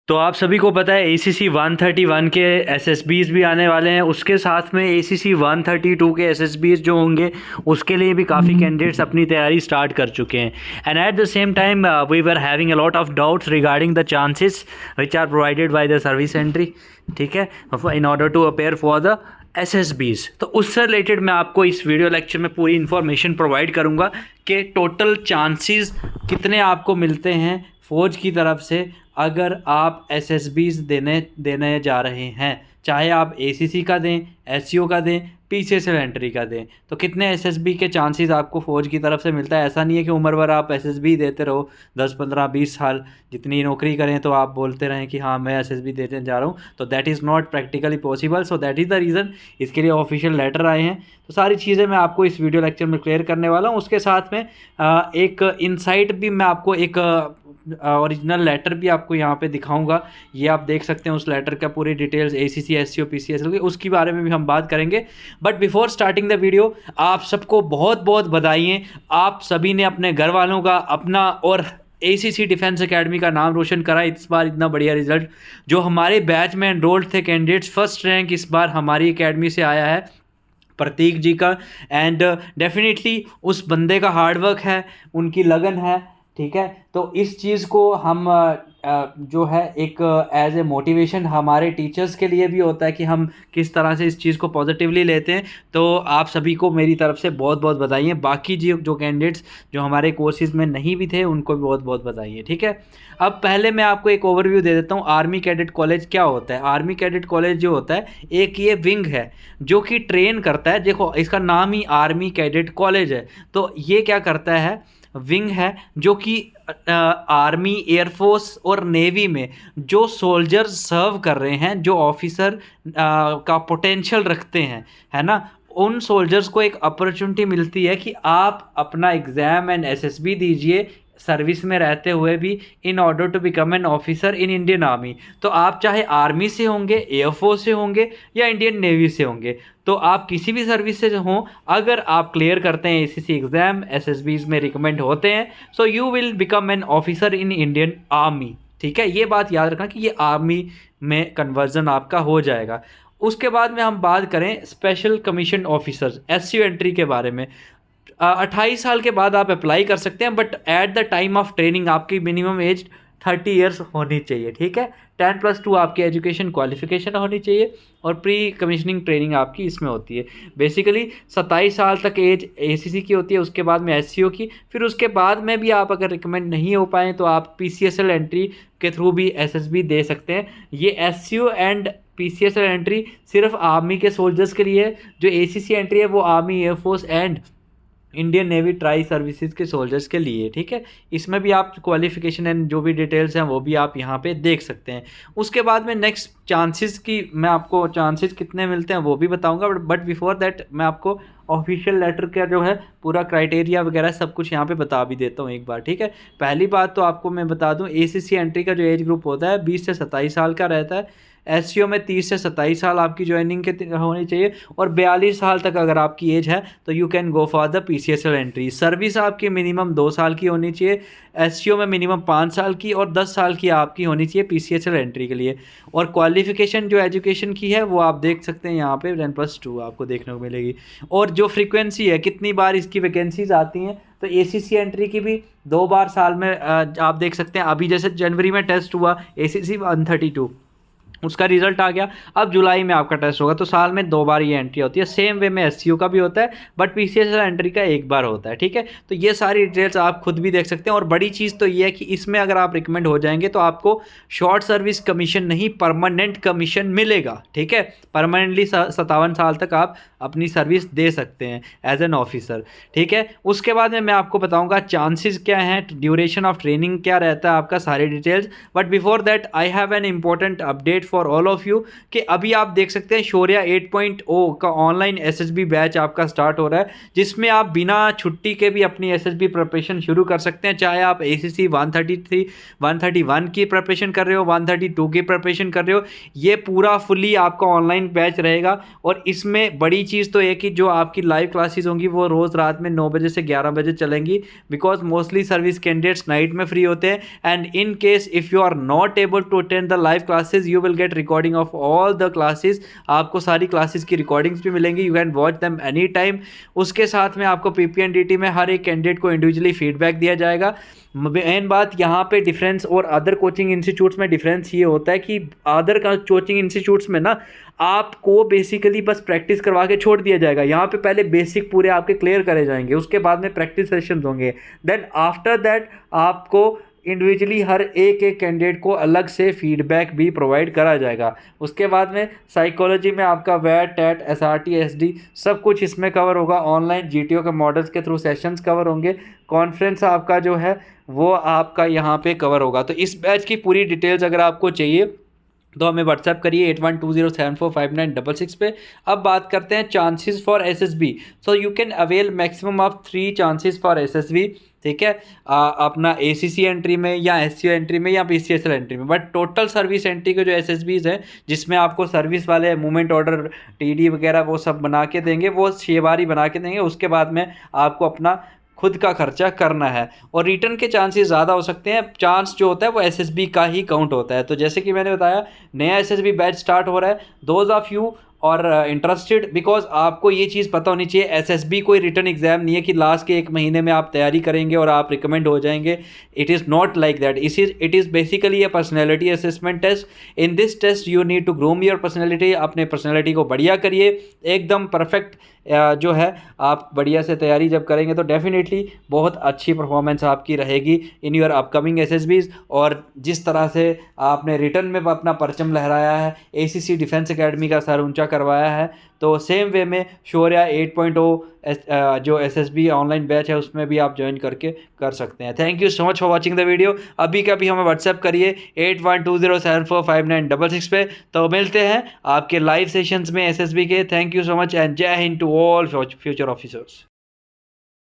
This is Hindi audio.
तो आप सभी को पता है ACC 131 के SSBs भी आने वाले हैं, उसके साथ में ACC 132 के SSBs जो होंगे उसके लिए भी काफ़ी कैंडिडेट्स अपनी तैयारी स्टार्ट कर चुके हैं। And at the same time we were having a lot of doubts regarding the chances which are provided by the service entry, ठीक है, in order to appear for the SSBs। तो उससे रिलेटेड मैं आपको इस वीडियो लेक्चर में पूरी इन्फॉर्मेशन प्रोवाइड करूँगा कि टोटल चांसेस कितने आपको मिलते हैं फ़ौज की तरफ से अगर आप SSBs देने जा रहे हैं, चाहे आप ACC का दें, SCO का दें, PCSL एंट्री का दें, तो कितने SSB के चांसेस आपको फ़ौज की तरफ से मिलता है। ऐसा नहीं है कि उम्र भर आप SSB देते रहो, 10, 15, 20 साल जितनी नौकरी करें तो आप बोलते रहें कि हाँ मैं SSB देने जा रहा हूँ, तो that is not practically possible. So that is the reason इसके लिए ऑफिशियल लेटर आए हैं। तो सारी चीज़ें मैं आपको इस वीडियो लेक्चर में क्लियर करने वाला हूँ। उसके साथ में एक इनसाइट भी मैं आपको, एक ओरिजिनल लेटर भी आपको यहाँ पे दिखाऊंगा। ये आप देख सकते हैं उस लेटर का पूरी डिटेल्स ACC, SCO, PCSL की, उसकी बारे में भी हम बात करेंगे। But before starting the video, आप सबको बहुत बहुत बधाई। आप सभी ने अपने घर वालों का, अपना और ACC डिफेंस एकेडमी का नाम रोशन करा। इस बार इतना बढ़िया रिजल्ट जो हमारे बैच में एनरोल्ड थे कैंडिडेट्स, फर्स्ट रैंक इस बार हमारी एकेडमी से आया है, प्रतीक जी का। एंड डेफिनेटली उस बंदे का हार्डवर्क है, उनकी लगन है, ठीक है। तो इस चीज़ को हम जो है एक एज ए मोटिवेशन हमारे टीचर्स के लिए भी होता है कि हम किस तरह से इस चीज़ को पॉजिटिवली लेते हैं। तो आप सभी को मेरी तरफ से बहुत बहुत बधाई। बाकी जो कैंडिडेट्स जो हमारे कोर्सेज़ में नहीं भी थे उनको भी बहुत बहुत बधाई, ठीक है। अब पहले मैं आपको एक ओवरव्यू दे देता हूँ, आर्मी कैडेट कॉलेज क्या होता है। आर्मी कैडेट कॉलेज जो होता है, एक ये विंग है जो कि ट्रेन करता है। देखो इसका नाम ही आर्मी कैडेट कॉलेज है, तो ये क्या करता है, विंग है जो कि आर्मी, एयरफोर्स और नेवी में जो सोल्जर्स सर्व कर रहे हैं, जो ऑफिसर का पोटेंशियल रखते हैं, है ना, उन सोल्जर्स को एक अपॉर्चुनिटी मिलती है कि आप अपना एग्ज़ाम एंड SSB दीजिए सर्विस में रहते हुए भी, in order to become an officer in Indian army. तो आप चाहे आर्मी से होंगे, एयरफोर्स से होंगे या इंडियन नेवी से होंगे, तो आप किसी भी सर्विस से हों, अगर आप क्लियर करते हैं ACC एग्ज़ाम, SSBs में रिकमेंड होते हैं, so you will become an officer in Indian army, ठीक है। ये बात याद रखना कि ये आर्मी में कन्वर्जन आपका हो जाएगा। उसके बाद में हम बात करें special commission officers, SCO entry के बारे में। 28 साल के बाद आप अप्लाई कर सकते हैं, but at the time of training आपकी मिनिमम एज 30 ईयर्स होनी चाहिए, ठीक है। 10+2 आपकी एजुकेशन क्वालिफिकेशन होनी चाहिए और प्री कमीशनिंग ट्रेनिंग आपकी इसमें होती है। बेसिकली 27 साल तक एज ACC की होती है, उसके बाद में SCO की, फिर उसके बाद में भी आप अगर रिकमेंड नहीं हो पाएँ तो आप PCSL एंट्री के थ्रू भी SSB दे सकते हैं। ये SCO एंड PCSL एंट्री सिर्फ आर्मी के सोल्जर्स के लिए है, जो ACC एंट्री है वो army, air force and Indian navy tri services के सोल्जर्स के लिए, ठीक है। इसमें भी आप क्वालिफिकेशन एंड जो भी डिटेल्स हैं वो भी आप यहाँ पे देख सकते हैं। उसके बाद में नेक्स्ट चांसेस की, मैं आपको चांसेस कितने मिलते हैं वो भी बताऊंगा, बट बिफोर दैट मैं आपको ऑफिशियल लेटर का जो है पूरा क्राइटेरिया वगैरह सब कुछ यहाँ पे बता भी देता हूँ एक बार, ठीक है। पहली बात तो आपको मैं बता दूँ, ACC एंट्री का जो एज ग्रुप होता है 20 से 27 साल का रहता है। SCO में 30 से 27 साल आपकी ज्वाइनिंग के होनी चाहिए, और 42 साल तक अगर आपकी एज है तो you can go for the PCSL entry. Service आपकी मिनिमम 2 साल की होनी चाहिए, SCO में मिनिमम 5 साल की, और 10 साल की आपकी होनी चाहिए PCSL एंट्री के लिए। और क्वालिफिकेशन जो एजुकेशन की है वो आप देख सकते हैं यहाँ पे 10+2 आपको देखने को मिलेगी। और जो फ्रीक्वेंसी है, कितनी बार इसकी वैकेंसीज आती हैं, तो ACC एंट्री की भी 2 बार साल में आप देख सकते हैं। अभी जैसे जनवरी में टेस्ट हुआ ACC 132, उसका रिजल्ट आ गया, अब जुलाई में आपका टेस्ट होगा, तो साल में 2 बार ये एंट्री होती है। सेम वे में SCO का भी होता है, बट PCSL एंट्री का 1 बार होता है, ठीक है। तो ये सारी डिटेल्स आप खुद भी देख सकते हैं। और बड़ी चीज़ तो ये है कि इसमें अगर आप रिकमेंड हो जाएंगे तो आपको शॉर्ट सर्विस कमीशन नहीं, परमानेंट कमीशन मिलेगा, ठीक है। परमानेंटली 57 साल तक आप अपनी सर्विस दे सकते हैं एज एन ऑफिसर, ठीक है। उसके बाद में मैं आपको बताऊँगा चांसेस क्या हैं, ड्यूरेशन ऑफ ट्रेनिंग क्या रहता है आपका, सारी details. But before that I have an important update for all of you कि अभी आप देख सकते हैं शौर्या 8.0 का ऑनलाइन एसएसबी बैच आपका स्टार्ट हो रहा है, जिसमें आप बिना छुट्टी के भी अपनी एसएसबी प्रिपरेशन शुरू कर सकते हैं। चाहे आप एसीसी 133 131 की प्रिपरेशन कर रहे हो, 132 की प्रिपरेशन कर रहे हो, ये पूरा फुली आपका ऑनलाइन बैच रहेगा। और इसमें बड़ी चीज़ तो एक ही, जो आपकी लाइव क्लासेस होंगी वो रोज़ रात में 9 बजे से 11 बजे चलेंगी, because mostly service candidates night में फ्री होते हैं। And in case if you are not able to attend the live classes, you will get recording of all the classes. आपको सारी क्लासेस की रिकॉर्डिंग्स भी मिलेंगी, you can watch them any time. उसके साथ में आपको पीपीएनडीटी में हर एक कैंडिडेट को इंडिविजुअली फीडबैक दिया जाएगा। मेन बात यहाँ पे डिफरेंस और अदर कोचिंग इंस्टीट्यूट्स में डिफरेंस ये होता है कि अदर कोचिंग इंस्टीट्यूट्स में ना आपको बेसिकली बस प्रैक्टिस करवा के छोड़ दिया जाएगा। यहाँ पे पहले बेसिक पूरे आपके क्लियर करे जाएंगे, उसके बाद में प्रैक्टिस सेशंस होंगे। देन आफ्टर दैट आपको इंडिविजुअली हर एक कैंडिडेट को अलग से फीडबैक भी प्रोवाइड करा जाएगा। उसके बाद में साइकोलॉजी में आपका वैट, टेट, एसआरटी, एसडी सब कुछ इसमें कवर होगा। ऑनलाइन जीटीओ के मॉडल्स के थ्रू सेशंस कवर होंगे। कॉन्फ्रेंस आपका जो है वो आपका यहाँ पे कवर होगा। तो इस बैच की पूरी डिटेल्स अगर आपको चाहिए तो हमें व्हाट्सएप करिए 8120745966 पे। अब बात करते हैं chances for SSB. So you can avail maximum of 3 chances for SSB, ठीक है, अपना एसीसी एंट्री में या एससीओ एंट्री में या पीसीएसएल एंट्री में। बट टोटल सर्विस एंट्री के जो एसएसबीज हैं, जिसमें आपको सर्विस वाले मूवमेंट ऑर्डर, टीडी वगैरह वो सब बना के देंगे, वो 6 बार ही बना के देंगे। उसके बाद में आपको अपना खुद का खर्चा करना है। और रिटर्न के चांसेस ज़्यादा हो सकते हैं। चांस जो होता है वो एसएसबी का ही काउंट होता है। तो जैसे कि मैंने बताया, नया एसएसबी बैच स्टार्ट हो रहा है। दोज ऑफ यू और इंटरेस्टेड, बिकॉज आपको ये चीज़ पता होनी चाहिए, एसएसबी कोई रिटर्न एग्जाम नहीं है कि लास्ट के 1 महीने में आप तैयारी करेंगे और आप रिकमेंड हो जाएंगे। It is not like that. It is basically a personality assessment test. In this test you need to groom your personality. अपने पर्सनैलिटी को बढ़िया करिए, एकदम परफेक्ट जो है आप बढ़िया से तैयारी जब करेंगे तो डेफिनेटली बहुत अच्छी परफॉर्मेंस आपकी रहेगी इन योर अपकमिंग एसएसबीज। और जिस तरह से आपने रिटर्न में अपना परचम लहराया है, एसीसी डिफेंस एकेडमी का सर ऊंचा करवाया है, तो सेम वे में शौर्या 8.0 जो एसएसबी ऑनलाइन बैच है उसमें भी आप ज्वाइन करके कर सकते हैं। Thank you so much for watching the video. अभी का भी हमें व्हाट्सएप करिए 8120745966 पे। तो मिलते हैं आपके लाइव सेशंस में एसएसबी के। Thank you so much and जय हिंद टू ऑल फ्यूचर ऑफिसर्स।